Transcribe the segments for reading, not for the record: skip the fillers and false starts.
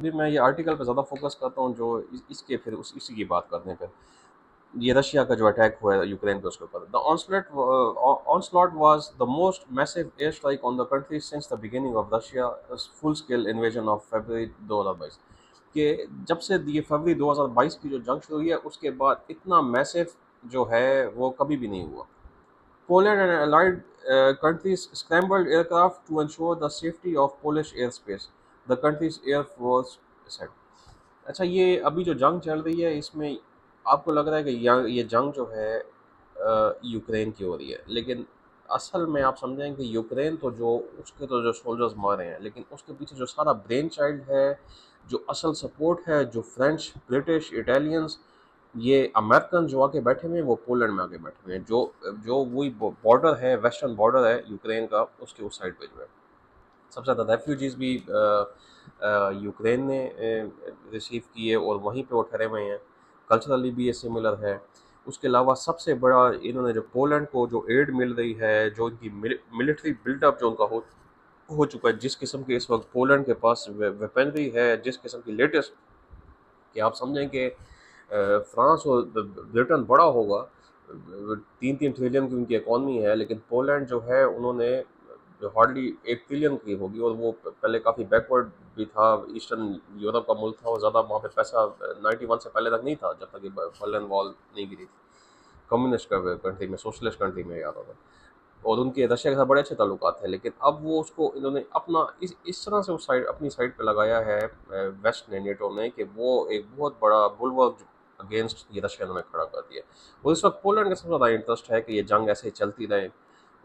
अभी मैं ये आर्टिकल पे ज़्यादा फोकस करता हूँ, जो इसके फिर इसी की बात करते हैं फिर। ये रशिया का जो अटैक हुआ है यूक्रेन पे उसके ऊपर, the onslaught was the most massive air strike on the country since the beginning of Russia full scale invasion of February 2022। कि जब से ये फरवरी 2022 की जो जंग शुरू हुई है उसके बाद इतना मैसिव जो है वो कभी भी नहीं हुआ। Poland and allied countries scrambled aircraft to ensure the safety of Polish airspace, the country's air force said। अच्छा, ये अभी जो जंग चल रही है इसमें आपको लग रहा है कि ये जंग जो है यूक्रेन की हो रही है, लेकिन असल में आप समझें कि यूक्रेन तो जो उसके तो जो सोल्जर्स मारे हैं, लेकिन उसके पीछे जो सारा ब्रेन चाइल्ड है, जो असल सपोर्ट है, जो फ्रेंच, ब्रिटिश, इटालियंस, ये अमेरिकन जो आके बैठे हुए हैं वो पोलैंड में आके बैठे हुए हैं, जो जो वही बॉर्डर है, वेस्टर्न बॉर्डर है यूक्रेन का, उसके उस साइड पे जो है सबसे ज़्यादा रेफ्यूजीज़ भी यूक्रेन ने रिसीव किए और वहीं पे वो ठहरे हुए हैं। कल्चरली भी ये सिमिलर है। उसके अलावा सबसे बड़ा इन्होंने जो पोलैंड को जो एड मिल रही है, जो इनकी मिलिट्री बिल्डअप जो उनका हो चुका है, जिस किस्म के इस वक्त पोलैंड के पास वेपनरी है, जिस किस्म की लेटेस्ट, कि आप समझें कि फ्रांस और ब्रिटेन बड़ा होगा, 3-3 ट्रिलियन की उनकी इकॉनमी है, लेकिन पोलैंड जो है उन्होंने जो हार्डली 1 ट्रिलियन की होगी, और वो पहले काफ़ी बैकवर्ड भी था, ईस्टर्न यूरोप का मुल्क था, और ज़्यादा वहाँ पे पैसा 91 से पहले तक नहीं था, जब तक ये बर्लिन वॉल नहीं गिरी थी। कम्युनिस्ट कंट्री में, सोशलिस्ट कंट्री में याद होगा, और उनके रशिया के साथ बड़े अच्छे ताल्लुकात थे, लेकिन अब वो उसको इन्होंने अपना इस तरह से उस साइड, अपनी साइड पे लगाया है वेस्ट ने, नेटो ने, कि वो एक बहुत बड़ा बुलवर्क अगेंस्ट ये रशिया ने खड़ा कर दिया। और इस वक्त पोलैंड का सबसे ज़्यादा इंटरेस्ट है कि ये जंग ऐसे ही चलती रहे,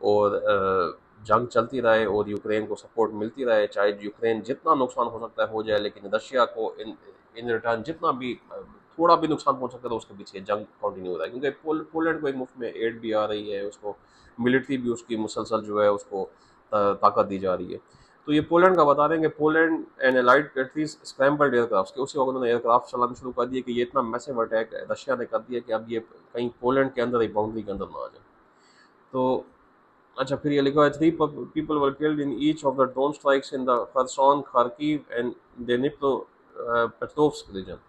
और जंग चलती रहे और यूक्रेन को सपोर्ट मिलती रहे, चाहे यूक्रेन जितना नुकसान हो सकता है हो जाए, लेकिन रशिया को इन इन रिटर्न जितना भी थोड़ा भी नुकसान पहुंच सकता है तो उसके पीछे जंग कंटिन्यू हो रहा है, क्योंकि पोलैंड को एक मुफ्त में एड भी आ रही है, उसको मिलिट्री भी उसकी मुसलसल जो है उसको ताकत दी जा रही है। तो ये पोलैंड का बता रहे हैं कि Poland and allied countries scrambled aircraft, के उसी वक्त उन्होंने एयरक्राफ्ट चलाना शुरू कर दिए, कि ये इतना मैसिव अटैक रशिया ने कर दिया कि अब ये कहीं पोलैंड के अंदर ही, बाउंड्री के अंदर ना आ जाए। तो अच्छा, फिर ये लिखा है, 3 people were killed in each of the drone strikes in the Kherson, Kharkiv and Dnipropetrovsk region।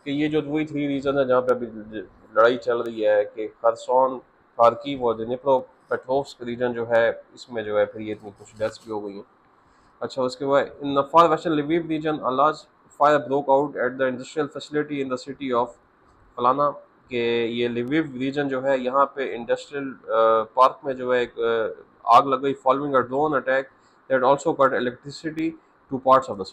कि ये जो वही 3 रीजन है जहाँ पे अभी लड़ाई चल रही है, कि खरसोन, खार्किव और dnipropetrovsk रीजन जो है, इसमें जो है फिर ये इतनी कुछ डेथ्स भी हो गई हैं। अच्छा, उसके बाद in the far western Lviv region a large fire broke out at the industrial facility in the city of फलाना। के ये लिविव रीजन जो है, यहाँ पे इंडस्ट्रियल पार्क में जो है एक आग लग गई, following a drone attack that also cut electricity two parts of the